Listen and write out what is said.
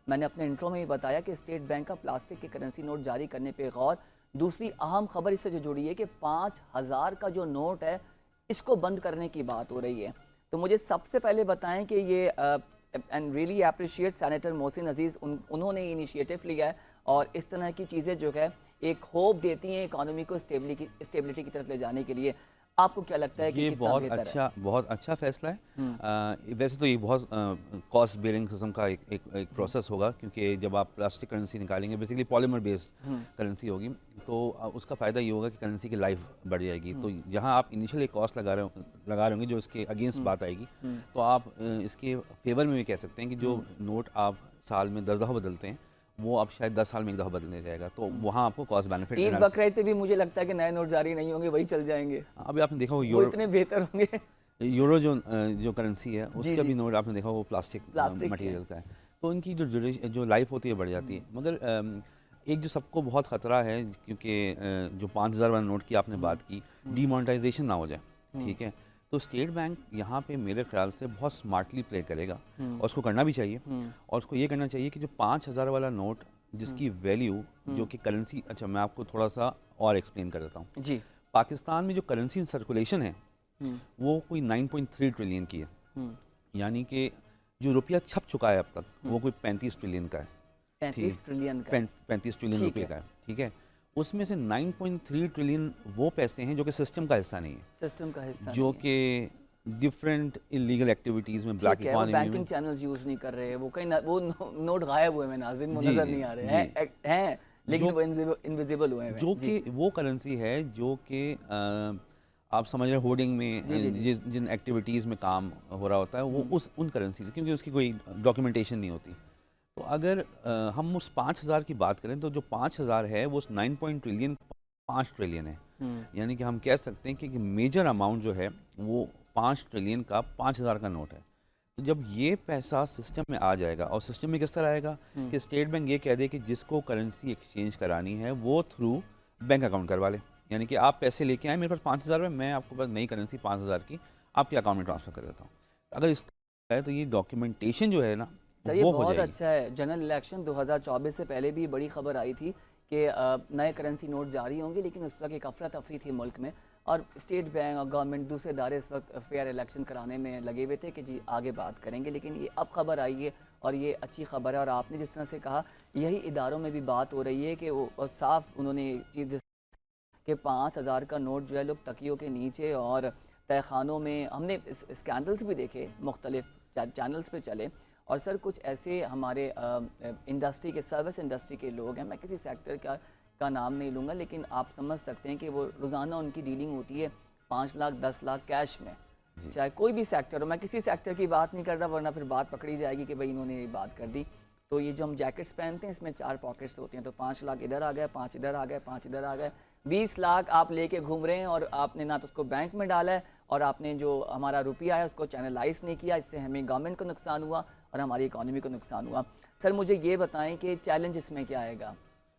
मैंने अपने इंट्रो में भी बताया कि स्टेट बैंक का प्लास्टिक के करेंसी नोट जारी करने पे गौर। दूसरी अहम खबर इससे जो जुड़ी है कि 5,000 का जो नोट है इसको बंद करने की बात हो रही है। तो मुझे सबसे पहले बताएं कि ये and really appreciate senator Mohsin Aziz, उन्होंने इनिशिएटिव लिया है और इस तरह की चीज़ें जो है एक होप देती हैं इकोनॉमी को स्टेबिलिटी की तरफ ले जाने के लिए। आपको क्या लगता है कि ये कितना बेहतर है? बहुत अच्छा फैसला है। हम्म। वैसे तो ये बहुत कॉस्ट बेयरिंग किस्म का एक प्रोसेस होगा, क्योंकि जब आप प्लास्टिक करेंसी निकालेंगे, बेसिकली पॉलीमर बेस्ड हम्म। करेंसी होगी, तो उसका फ़ायदा ये होगा कि करेंसी की लाइफ बढ़ जाएगी। तो हम्म। जहाँ आप इनिशियल एक कॉस्ट लगा रहे होंगे जो इसके अगेंस्ट बात आएगी, हम्म। तो आप इसके फेवर में भी कह सकते हैं कि जो नोट आप साल में 10 दफ़ा बदलते हैं, वो अब शायद 10 साल में एक दफ़ा बदलने जाएगा, तो वहाँ आपको cost benefit Eid analysis. Bakrid पे भी मुझे लगता है कि नए नोट जारी नहीं होंगे, वही चल जाएंगे। अभी आपने देखा वो इतने बेहतर होंगे। यूरो जो करेंसी है, जी उसका जी। भी नोट आपने देखा वो प्लास्टिक प्लास्टिक के। मटेरियल का है। तो उनकी जो लाइफ होती है बढ़ जाती है। मगर एक जो सबको बहुत ख़तरा है, क्योंकि जो 5,000 वाला नोट की आपने बात की, डीमोनेटाइजेशन ना हो जाए, ठीक है। तो स्टेट बैंक यहाँ पे मेरे ख्याल से बहुत स्मार्टली प्ले करेगा, और उसको करना भी चाहिए। और उसको ये करना चाहिए कि जो 5,000 वाला नोट जिसकी वैल्यू जो कि करेंसी, अच्छा मैं आपको थोड़ा सा और एक्सप्लेन कर देता हूँ। जी। पाकिस्तान में जो करेंसी सर्कुलेशन है वो कोई 9.3 ट्रिलियन की है। यानी कि जो रुपया छप चुका है अब तक वो कोई 35 ट्रिलियन का है। 35 ठीक, ट्रिलियन का। 35 ट्रिलियन ठीक रुपए है। का है, ठीक है। उसमें से 9.3 ट्रिलियन वो पैसे हैं जो कि सिस्टम का हिस्सा नहीं है, सिस्टम का हिस्सा जो नहीं है। कि डिफरेंट इलीगल एक्टिविटीज़ में, ब्लैक ठीक है, वो इकॉनमी में। बैंकिंग चैनल्स यूज नहीं कर रहे हैं, वो कहीं वो नोट गायब हुए हैं नाज़रीन, वो जी नजर जी नहीं आ रहे जी। हैं लेकिन जो वो इनविजिबल हुए हैं जो जी। कि वो करेंसी है जो कि आप समझ रहे होर्डिंग में जी जी जी। जिन एक्टिविटीज़ में काम हो रहा होता है वो उन करेंसी से, क्योंकि उसकी कोई डॉक्यूमेंटेशन नहीं होती। तो अगर हम उस 5,000 की बात करें, तो जो 5,000 है वो उस 9 ट्रिलियन 5 ट्रिलियन है। यानी कि हम कह सकते हैं कि मेजर अमाउंट जो है वो 5 ट्रिलियन का 5,000 का नोट है। तो जब ये पैसा सिस्टम में आ जाएगा, और सिस्टम में किस तरह आएगा कि स्टेट बैंक ये कह दे कि जिसको करेंसी एक्सचेंज करानी है वो थ्रू बैंक अकाउंट करवा ले। यानी कि आप पैसे लेके आए मेरे पास 5,000 है, मैं आपको पास नई करेंसी 5,000 की आपके अकाउंट में ट्रांसफ़र कर देता हूँ। अगर इस तरह है तो ये डॉक्यूमेंटेशन जो है ना सर ये वो हो बहुत जाएगी। अच्छा है। जनरल इलेक्शन 2024 से पहले भी बड़ी खबर आई थी कि नए करेंसी नोट जारी होंगे, लेकिन उस वक्त एक अफरा तफरी थी मुल्क में, और स्टेट बैंक और गवर्नमेंट दूसरे इदारे इस वक्त फेयर इलेक्शन कराने में लगे हुए थे कि जी आगे बात करेंगे। लेकिन ये अब खबर आई है और ये अच्छी खबर है। और आपने जिस तरह से कहा, यही इदारों में भी बात हो रही है कि वो साफ उन्होंने चीज़ कि 5,000 का नोट जो है लोग तकियों के नीचे और तहखानों में, हमने स्कैंडल्स भी देखे, मुख्तलिफ चैनल्स पे चले। और सर कुछ ऐसे हमारे इंडस्ट्री के, सर्विस इंडस्ट्री के लोग हैं, मैं किसी सेक्टर का नाम नहीं लूँगा, लेकिन आप समझ सकते हैं कि वो रोज़ाना उनकी डीलिंग होती है 5 लाख 10 लाख कैश में, चाहे कोई भी सेक्टर हो। मैं किसी सेक्टर की बात नहीं कर रहा, वरना फिर बात पकड़ी जाएगी कि भाई इन्होंने ये बात कर दी। तो ये जो हम जैकेट्स पहनते हैं इसमें 4 पॉकेट्स होती हैं, तो 5 लाख इधर आ गए, 5 इधर आ गए, 5 इधर आ गए, 20 लाख आप लेके घूम रहे हैं, और आपने ना तो उसको बैंक में डाला है, और आपने जो हमारा रुपया है उसको चैनलाइज नहीं किया। इससे हमें गवर्नमेंट को नुकसान हुआ और हमारी इकॉनमी को नुकसान हुआ। सर मुझे ये बताएं कि चैलेंज इसमें क्या आएगा?